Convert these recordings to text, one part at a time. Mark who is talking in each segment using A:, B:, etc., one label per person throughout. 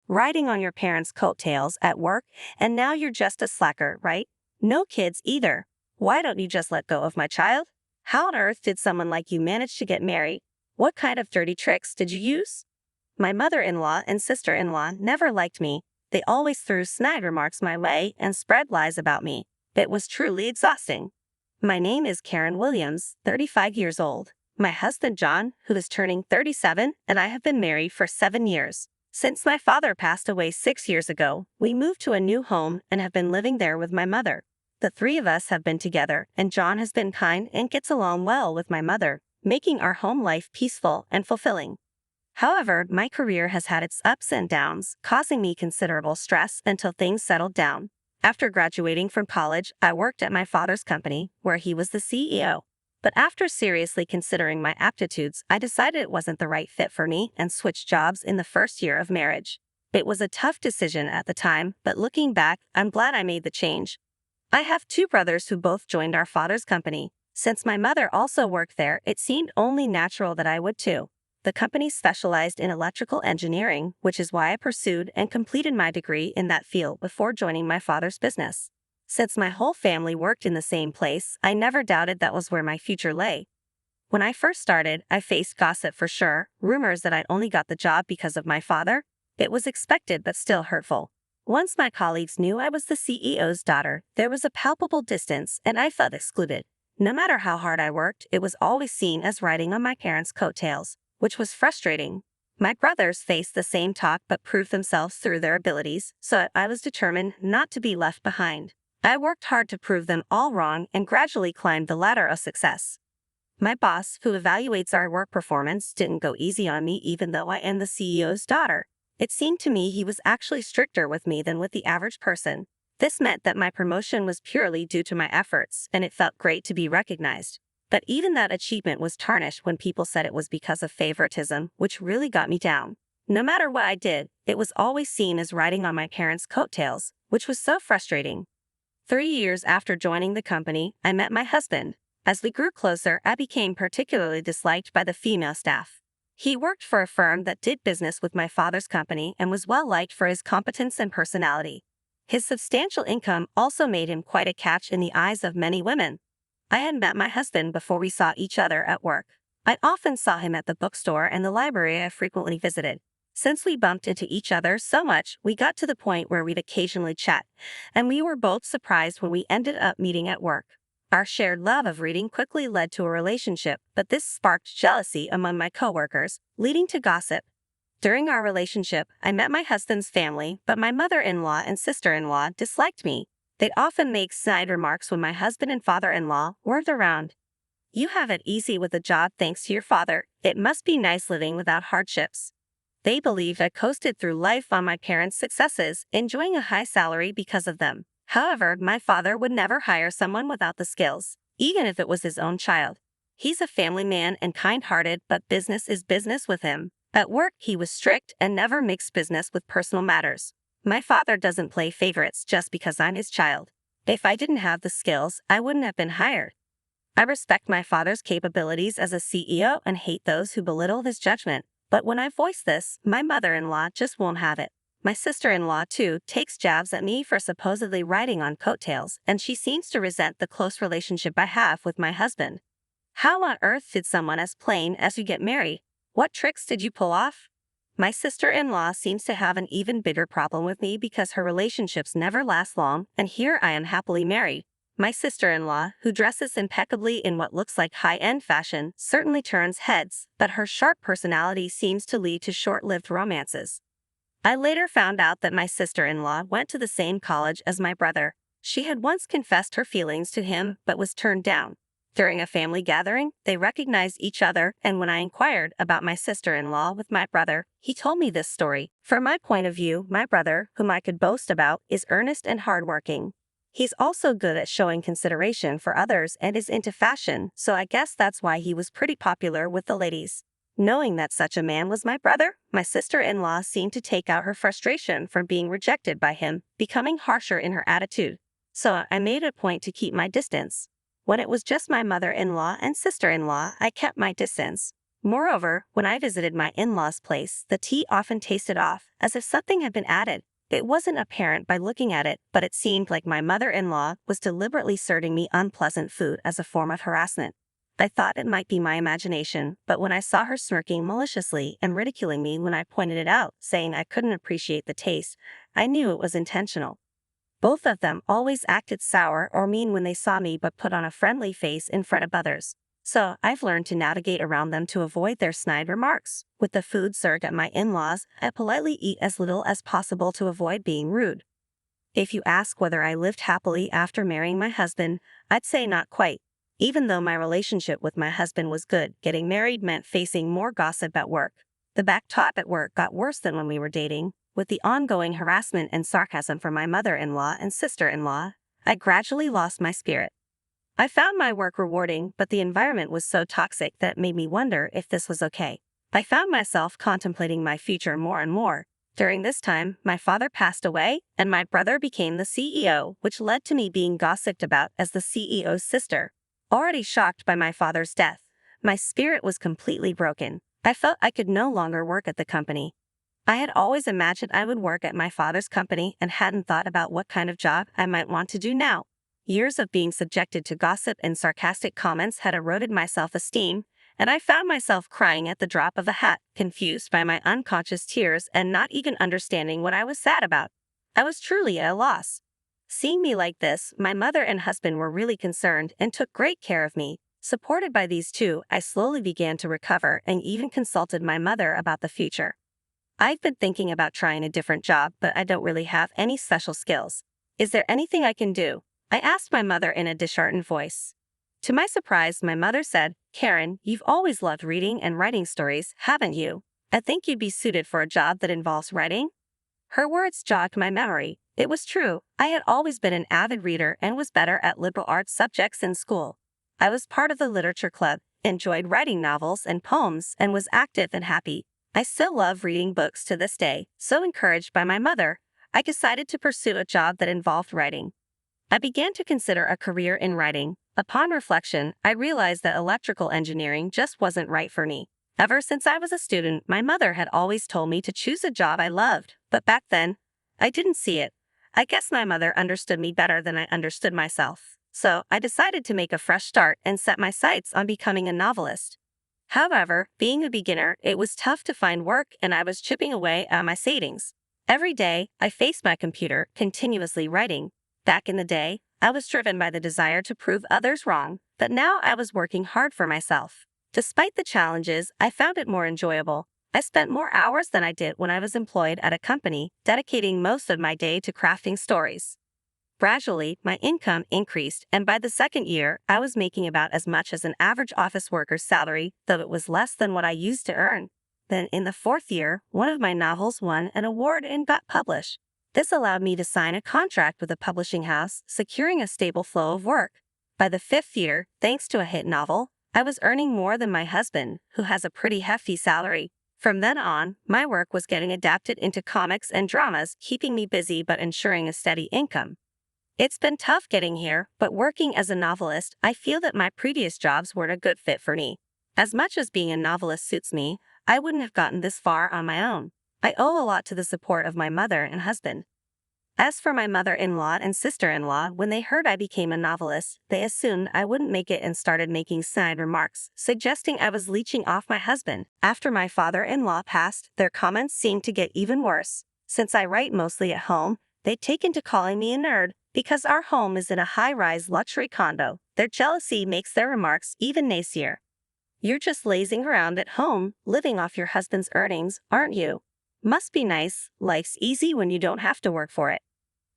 A: riding on your parents' coattails at work, and now you're just a slacker, right? No kids either. Why don't you just let go of my child? How on earth did someone like you manage to get married? What kind of dirty tricks did you use? My mother-in-law and sister-in-law never liked me. They always threw snide remarks my way and spread lies about me. It was truly exhausting. My name is Karen Williams, 35 years old. My husband John, who is turning 37, and I have been married for 7 years. Since my father passed away 6 years ago, we moved to a new home and have been living there with my mother. The three of us have been together, and John has been kind and gets along well with my mother, making our home life peaceful and fulfilling. However, my career has had its ups and downs, causing me considerable stress until things settled down. After graduating from college, I worked at my father's company, where he was the CEO. But after seriously considering my aptitudes, I decided it wasn't the right fit for me and switched jobs in the first year of marriage. It was a tough decision at the time, but looking back, I'm glad I made the change. I have two brothers who both joined our father's company. Since my mother also worked there, it seemed only natural that I would too. The company specialized in electrical engineering, which is why I pursued and completed my degree in that field before joining my father's business. Since my whole family worked in the same place, I never doubted that was where my future lay. When I first started, I faced gossip for sure, rumors that I'd only got the job because of my father. It was expected but still hurtful. Once my colleagues knew I was the CEO's daughter, there was a palpable distance and I felt excluded. No matter how hard I worked, it was always seen as riding on my parents' coattails, which was frustrating. My brothers faced the same talk but proved themselves through their abilities, so I was determined not to be left behind. I worked hard to prove them all wrong and gradually climbed the ladder of success. My boss, who evaluates our work performance, didn't go easy on me even though I am the CEO's daughter. It seemed to me he was actually stricter with me than with the average person. This meant that my promotion was purely due to my efforts, and it felt great to be recognized. But even that achievement was tarnished when people said it was because of favoritism, which really got me down. No matter what I did, it was always seen as riding on my parents' coattails, which was so frustrating. 3 years after joining the company, I met my husband. As we grew closer, I became particularly disliked by the female staff. He worked for a firm that did business with my father's company and was well liked for his competence and personality. His substantial income also made him quite a catch in the eyes of many women. I had met my husband before we saw each other at work. I often saw him at the bookstore and the library I frequently visited. Since we bumped into each other so much, we got to the point where we'd occasionally chat, and we were both surprised when we ended up meeting at work. Our shared love of reading quickly led to a relationship, but this sparked jealousy among my coworkers, leading to gossip. During our relationship, I met my husband's family, but my mother-in-law and sister-in-law disliked me. They'd often make snide remarks when my husband and father-in-law weren't around. "You have it easy with a job thanks to your father. It must be nice living without hardships." They believed I coasted through life on my parents' successes, enjoying a high salary because of them. However, my father would never hire someone without the skills, even if it was his own child. He's a family man and kind-hearted, but business is business with him. At work, he was strict and never mixed business with personal matters. My father doesn't play favorites just because I'm his child. If I didn't have the skills, I wouldn't have been hired. I respect my father's capabilities as a CEO and hate those who belittle his judgment. But when I voice this, my mother-in-law just won't have it. My sister-in-law, too, takes jabs at me for supposedly riding on coattails, and she seems to resent the close relationship I have with my husband. How on earth did someone as plain as you get married? What tricks did you pull off? My sister-in-law seems to have an even bigger problem with me because her relationships never last long, and here I am happily married. My sister-in-law, who dresses impeccably in what looks like high-end fashion, certainly turns heads, but her sharp personality seems to lead to short-lived romances. I later found out that my sister-in-law went to the same college as my brother. She had once confessed her feelings to him but was turned down. During a family gathering, they recognized each other, and when I inquired about my sister-in-law with my brother, he told me this story. From my point of view, my brother, whom I could boast about, is earnest and hardworking. He's also good at showing consideration for others and is into fashion, so I guess that's why he was pretty popular with the ladies. Knowing that such a man was my brother, my sister-in-law seemed to take out her frustration from being rejected by him, becoming harsher in her attitude. So I made a point to keep my distance. When it was just my mother-in-law and sister-in-law, I kept my distance. Moreover, when I visited my in-laws' place, the tea often tasted off, as if something had been added. It wasn't apparent by looking at it, but it seemed like my mother-in-law was deliberately serving me unpleasant food as a form of harassment. I thought it might be my imagination, but when I saw her smirking maliciously and ridiculing me when I pointed it out, saying I couldn't appreciate the taste, I knew it was intentional. Both of them always acted sour or mean when they saw me but put on a friendly face in front of others. So I've learned to navigate around them to avoid their snide remarks. With the food served at my in-laws, I politely eat as little as possible to avoid being rude. If you ask whether I lived happily after marrying my husband, I'd say not quite. Even though my relationship with my husband was good, getting married meant facing more gossip at work. The backtalk at work got worse than when we were dating. With the ongoing harassment and sarcasm from my mother-in-law and sister-in-law, I gradually lost my spirit. I found my work rewarding, but the environment was so toxic that it made me wonder if this was okay. I found myself contemplating my future more and more. During this time, my father passed away, and my brother became the CEO, which led to me being gossiped about as the CEO's sister. Already shocked by my father's death, my spirit was completely broken. I felt I could no longer work at the company. I had always imagined I would work at my father's company and hadn't thought about what kind of job I might want to do now. Years of being subjected to gossip and sarcastic comments had eroded my self-esteem, and I found myself crying at the drop of a hat, confused by my unconscious tears and not even understanding what I was sad about. I was truly at a loss. Seeing me like this, my mother and husband were really concerned and took great care of me. Supported by these two, I slowly began to recover and even consulted my mother about the future. I've been thinking about trying a different job, but I don't really have any special skills. Is there anything I can do? I asked my mother in a disheartened voice. To my surprise, my mother said, "Karen, you've always loved reading and writing stories, haven't you? I think you'd be suited for a job that involves writing." Her words jogged my memory. It was true. I had always been an avid reader and was better at liberal arts subjects in school. I was part of the literature club, enjoyed writing novels and poems, and was active and happy. I still love reading books to this day, so encouraged by my mother, I decided to pursue a job that involved writing. I began to consider a career in writing. Upon reflection, I realized that electrical engineering just wasn't right for me. Ever since I was a student, my mother had always told me to choose a job I loved, but back then, I didn't see it. I guess my mother understood me better than I understood myself. So I decided to make a fresh start and set my sights on becoming a novelist. However, being a beginner, it was tough to find work and I was chipping away at my savings. Every day, I faced my computer, continuously writing. Back in the day, I was driven by the desire to prove others wrong, but now I was working hard for myself. Despite the challenges, I found it more enjoyable. I spent more hours than I did when I was employed at a company, dedicating most of my day to crafting stories. Gradually, my income increased, and by the second year, I was making about as much as an average office worker's salary, though it was less than what I used to earn. Then, in the fourth year, one of my novels won an award and got published. This allowed me to sign a contract with a publishing house, securing a stable flow of work. By the fifth year, thanks to a hit novel, I was earning more than my husband, who has a pretty hefty salary. From then on, my work was getting adapted into comics and dramas, keeping me busy but ensuring a steady income. It's been tough getting here, but working as a novelist, I feel that my previous jobs weren't a good fit for me. As much as being a novelist suits me, I wouldn't have gotten this far on my own. I owe a lot to the support of my mother and husband. As for my mother-in-law and sister-in-law, when they heard I became a novelist, they assumed I wouldn't make it and started making snide remarks, suggesting I was leeching off my husband. After my father-in-law passed, their comments seemed to get even worse. Since I write mostly at home, they'd taken to calling me a nerd. Because our home is in a high-rise luxury condo, their jealousy makes their remarks even nastier. "You're just lazing around at home, living off your husband's earnings, aren't you? Must be nice. Life's easy when you don't have to work for it."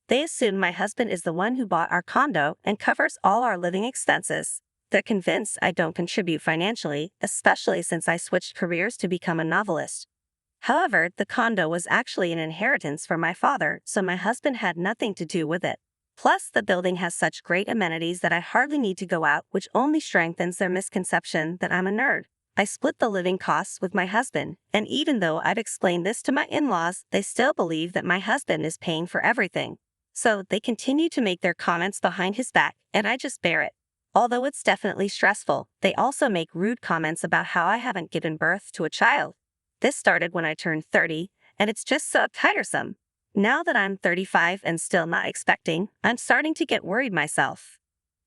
A: They assume my husband is the one who bought our condo and covers all our living expenses. They're convinced I don't contribute financially, especially since I switched careers to become a novelist. However, the condo was actually an inheritance from my father, so my husband had nothing to do with it. Plus, the building has such great amenities that I hardly need to go out, which only strengthens their misconception that I'm a nerd. I split the living costs with my husband, and even though I've explained this to my in-laws, they still believe that my husband is paying for everything. So they continue to make their comments behind his back, and I just bear it. Although it's definitely stressful, they also make rude comments about how I haven't given birth to a child. This started when I turned 30, and it's just so tiresome. Now that I'm 35 and still not expecting, I'm starting to get worried myself.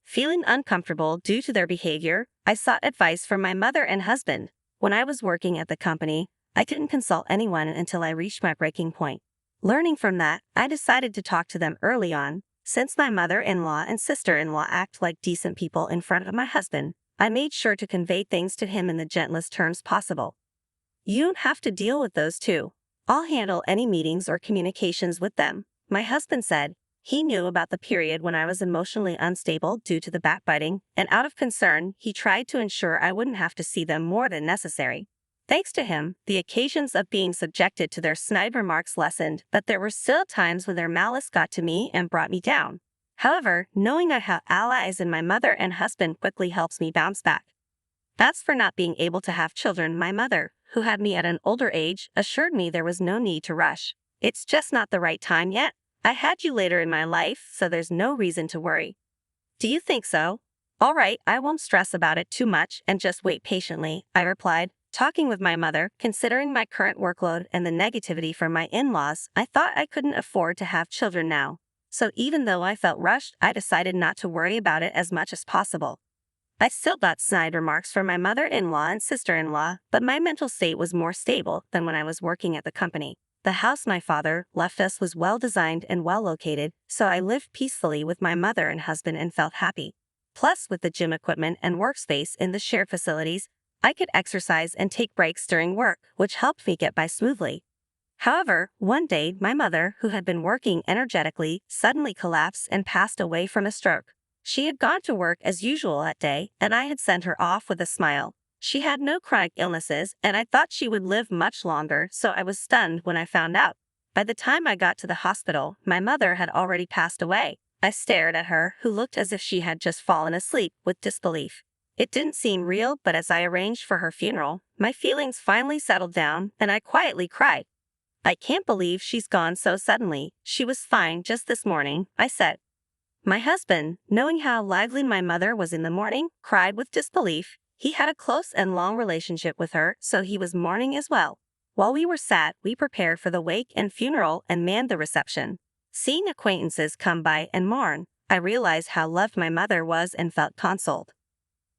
A: Feeling uncomfortable due to their behavior, I sought advice from my mother and husband. When I was working at the company, I didn't consult anyone until I reached my breaking point. Learning from that, I decided to talk to them early on. Since my mother-in-law and sister-in-law act like decent people in front of my husband, I made sure to convey things to him in the gentlest terms possible. You don't have to deal with those two. I'll handle any meetings or communications with them, my husband said. He knew about the period when I was emotionally unstable due to the backbiting, and out of concern, he tried to ensure I wouldn't have to see them more than necessary. Thanks to him, the occasions of being subjected to their snide remarks lessened, but there were still times when their malice got to me and brought me down. However, knowing I have allies in my mother and husband quickly helps me bounce back. As for not being able to have children, my mother, who had me at an older age, assured me there was no need to rush. It's just not the right time yet. I had you later in my life, so there's no reason to worry. Do you think so? All right, I won't stress about it too much and just wait patiently, I replied. Talking with my mother, considering my current workload and the negativity from my in-laws, I thought I couldn't afford to have children now. So even though I felt rushed, I decided not to worry about it as much as possible. I still got snide remarks from my mother-in-law and sister-in-law, but my mental state was more stable than when I was working at the company. The house my father left us was well-designed and well-located, so I lived peacefully with my mother and husband and felt happy. Plus, with the gym equipment and workspace in the shared facilities, I could exercise and take breaks during work, which helped me get by smoothly. However, one day, my mother, who had been working energetically, suddenly collapsed and passed away from a stroke. She had gone to work as usual that day, and I had sent her off with a smile. She had no chronic illnesses, and I thought she would live much longer, so I was stunned when I found out. By the time I got to the hospital, my mother had already passed away. I stared at her, who looked as if she had just fallen asleep, with disbelief. It didn't seem real, but as I arranged for her funeral, my feelings finally settled down, and I quietly cried. I can't believe she's gone so suddenly. She was fine just this morning, I said. My husband, knowing how lively my mother was in the morning, cried with disbelief. He had a close and long relationship with her, so he was mourning as well. While we were sad, we prepared for the wake and funeral and manned the reception. Seeing acquaintances come by and mourn, I realized how loved my mother was and felt consoled.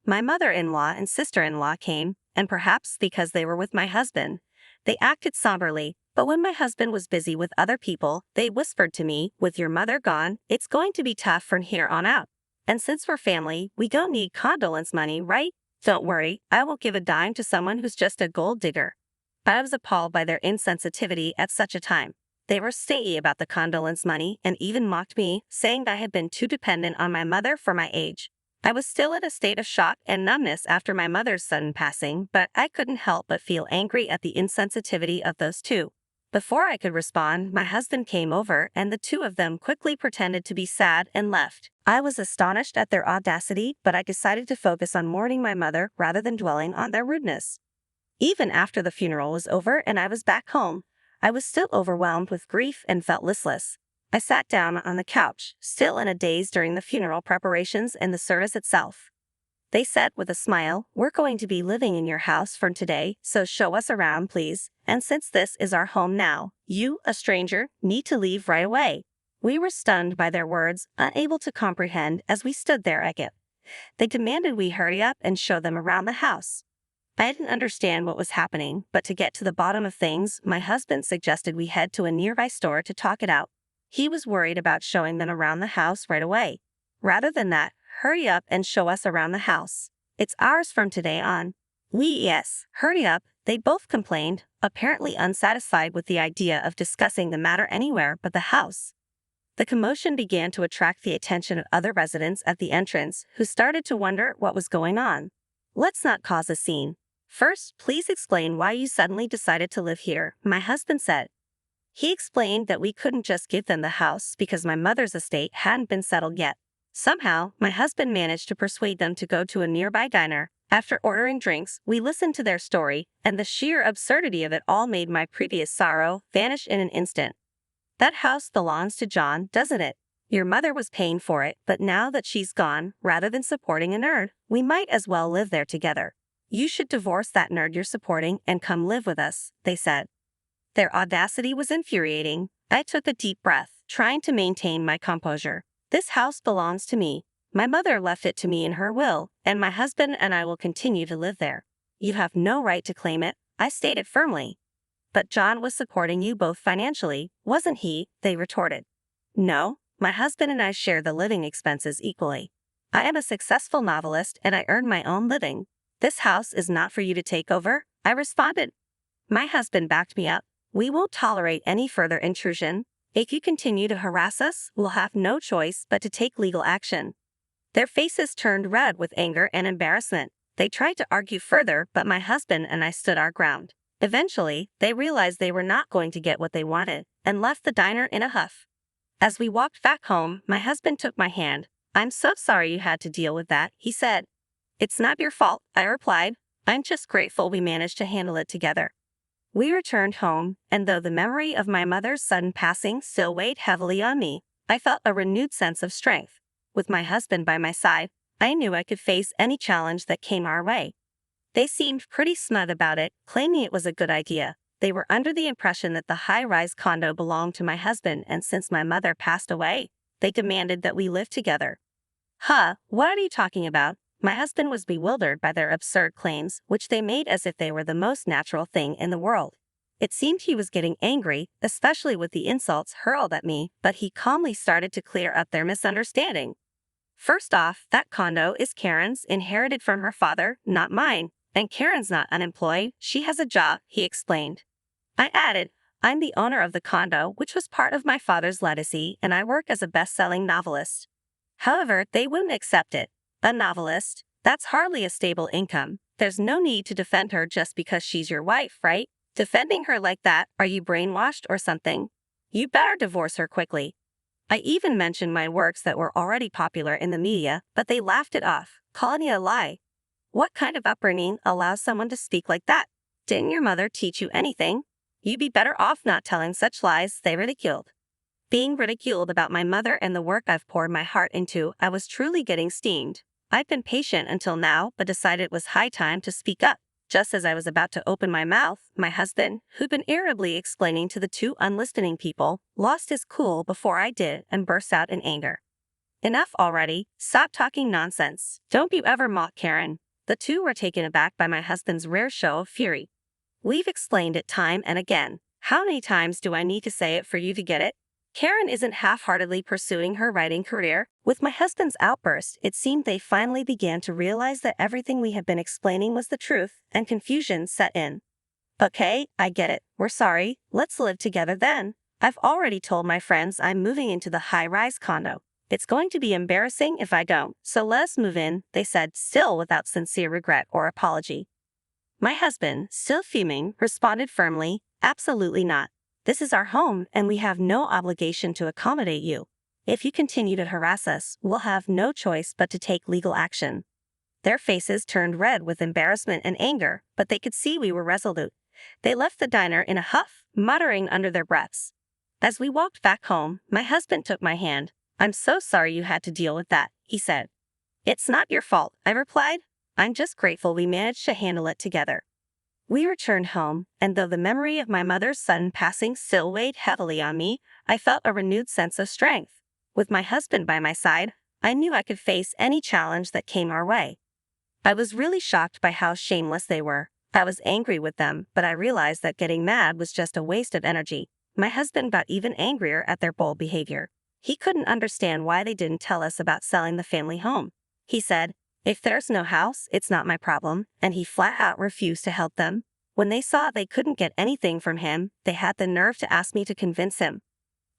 A: My mother-in-law and sister-in-law came, and perhaps because they were with my husband, they acted somberly, but when my husband was busy with other people, they whispered to me, "With your mother gone, it's going to be tough from here on out. And since we're family, we don't need condolence money, right? Don't worry, I won't give a dime to someone who's just a gold digger." I was appalled by their insensitivity at such a time. They were stingy about the condolence money and even mocked me, saying I had been too dependent on my mother for my age. I was still in a state of shock and numbness after my mother's sudden passing, but I couldn't help but feel angry at the insensitivity of those two. Before I could respond, my husband came over, and the two of them quickly pretended to be sad and left. I was astonished at their audacity, but I decided to focus on mourning my mother rather than dwelling on their rudeness. Even after the funeral was over and I was back home, I was still overwhelmed with grief and felt listless. I sat down on the couch, still in a daze during the funeral preparations and the service itself. They said with a smile, "We're going to be living in your house from today, so show us around, please. And since this is our home now, you, a stranger, need to leave right away." We were stunned by their words, unable to comprehend as we stood there agape. They demanded we hurry up and show them around the house. I didn't understand what was happening, but to get to the bottom of things, my husband suggested we head to a nearby store to talk it out. He was worried about showing them around the house right away. Rather than that, hurry up and show us around the house. It's ours from today on. Yes, hurry up, they both complained, apparently unsatisfied with the idea of discussing the matter anywhere but the house. The commotion began to attract the attention of other residents at the entrance, who started to wonder what was going on. Let's not cause a scene. First, please explain why you suddenly decided to live here, my husband said. He explained that we couldn't just give them the house because my mother's estate hadn't been settled yet. Somehow, my husband managed to persuade them to go to a nearby diner. After ordering drinks, we listened to their story, and the sheer absurdity of it all made my previous sorrow vanish in an instant. That house belongs to John, doesn't it? Your mother was paying for it, but now that she's gone, rather than supporting a nerd, we might as well live there together. You should divorce that nerd you're supporting and come live with us, they said. Their audacity was infuriating. I took a deep breath, trying to maintain my composure. This house belongs to me. My mother left it to me in her will, and my husband and I will continue to live there. You have no right to claim it, I stated firmly. But John was supporting you both financially, wasn't he? They retorted. No, my husband and I share the living expenses equally. I am a successful novelist and I earn my own living. This house is not for you to take over, I responded. My husband backed me up. We won't tolerate any further intrusion. If you continue to harass us, we'll have no choice but to take legal action. Their faces turned red with anger and embarrassment. They tried to argue further, but my husband and I stood our ground. Eventually, they realized they were not going to get what they wanted and left the diner in a huff. As we walked back home, my husband took my hand. I'm so sorry you had to deal with that, he said. It's not your fault, I replied. I'm just grateful we managed to handle it together. We returned home, and though the memory of my mother's sudden passing still weighed heavily on me, I felt a renewed sense of strength. With my husband by my side, I knew I could face any challenge that came our way. They seemed pretty smug about it, claiming it was a good idea. They were under the impression that the high-rise condo belonged to my husband, and since my mother passed away, they demanded that we live together. What are you talking about? My husband was bewildered by their absurd claims, which they made as if they were the most natural thing in the world. It seemed he was getting angry, especially with the insults hurled at me, but he calmly started to clear up their misunderstanding. First off, that condo is Karen's, inherited from her father, not mine, and Karen's not unemployed, she has a job, he explained. I added, I'm the owner of the condo, which was part of my father's legacy, and I work as a best-selling novelist. However, they wouldn't accept it. A novelist? That's hardly a stable income. There's no need to defend her just because she's your wife, right? Defending her like that, are you brainwashed or something? You better divorce her quickly. I even mentioned my works that were already popular in the media, but they laughed it off, calling it a lie. What kind of upbringing allows someone to speak like that? Didn't your mother teach you anything? You'd be better off not telling such lies, they ridiculed. Being ridiculed about my mother and the work I've poured my heart into, I was truly getting steamed. I'd been patient until now, but decided it was high time to speak up. Just as I was about to open my mouth, my husband, who'd been irritably explaining to the two unlistening people, lost his cool before I did and burst out in anger. Enough already, stop talking nonsense. Don't you ever mock Karen. The two were taken aback by my husband's rare show of fury. We've explained it time and again. How many times do I need to say it for you to get it? Karen isn't half-heartedly pursuing her writing career. With my husband's outburst, it seemed they finally began to realize that everything we had been explaining was the truth, and confusion set in. Okay, I get it. We're sorry. Let's live together then. I've already told my friends I'm moving into the high-rise condo. It's going to be embarrassing if I don't, so let us move in, they said, still without sincere regret or apology. My husband, still fuming, responded firmly, absolutely not. This is our home, and we have no obligation to accommodate you. If you continue to harass us, we'll have no choice but to take legal action. Their faces turned red with embarrassment and anger, but they could see we were resolute. They left the diner in a huff, muttering under their breaths. As we walked back home, my husband took my hand. I'm so sorry you had to deal with that, he said. It's not your fault, I replied. I'm just grateful we managed to handle it together. We returned home, and though the memory of my mother's sudden passing still weighed heavily on me, I felt a renewed sense of strength. With my husband by my side, I knew I could face any challenge that came our way. I was really shocked by how shameless they were. I was angry with them, but I realized that getting mad was just a waste of energy. My husband got even angrier at their bold behavior. He couldn't understand why they didn't tell us about selling the family home. He said, if there's no house, it's not my problem, and he flat out refused to help them. When they saw they couldn't get anything from him, they had the nerve to ask me to convince him.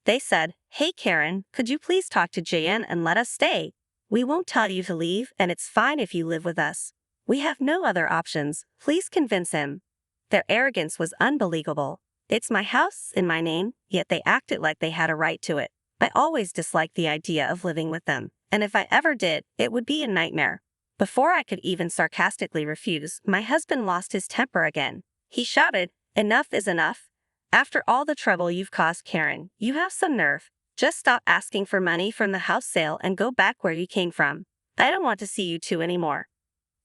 A: They said, hey Karen, could you please talk to Jan and let us stay? We won't tell you to leave, and it's fine if you live with us. We have no other options. Please convince him. Their arrogance was unbelievable. It's my house in my name, yet they acted like they had a right to it. I always disliked the idea of living with them, and if I ever did, it would be a nightmare. Before I could even sarcastically refuse, my husband lost his temper again. He shouted, enough is enough. After all the trouble you've caused Karen, you have some nerve. Just stop asking for money from the house sale and go back where you came from. I don't want to see you two anymore."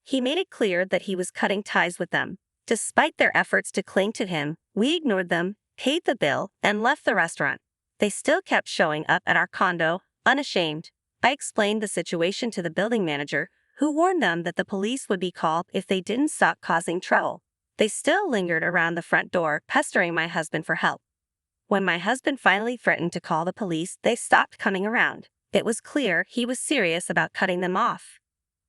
A: He made it clear that he was cutting ties with them. Despite their efforts to cling to him, we ignored them, paid the bill, and left the restaurant. They still kept showing up at our condo, unashamed. I explained the situation to the building manager, who warned them that the police would be called if they didn't stop causing trouble. They still lingered around the front door, pestering my husband for help. When my husband finally threatened to call the police, they stopped coming around. It was clear he was serious about cutting them off.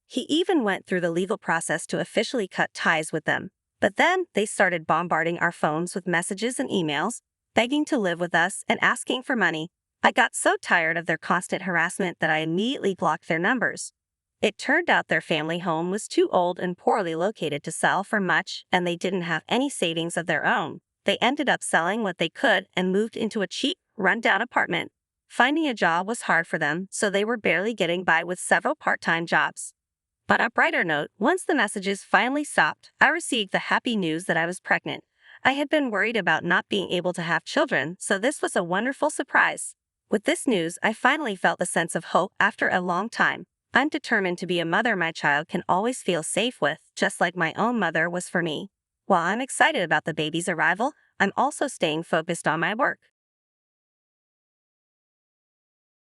A: He even went through the legal process to officially cut ties with them. But then they started bombarding our phones with messages and emails, begging to live with us and asking for money. I got so tired of their constant harassment that I immediately blocked their numbers. It turned out their family home was too old and poorly located to sell for much, and they didn't have any savings of their own. They ended up selling what they could and moved into a cheap, run-down apartment. Finding a job was hard for them, so they were barely getting by with several part-time jobs. But on a brighter note, once the messages finally stopped, I received the happy news that I was pregnant. I had been worried about not being able to have children, so this was a wonderful surprise. With this news, I finally felt a sense of hope after a long time. I'm determined to be a mother my child can always feel safe with, just like my own mother was for me. While I'm excited about the baby's arrival, I'm also staying focused on my work.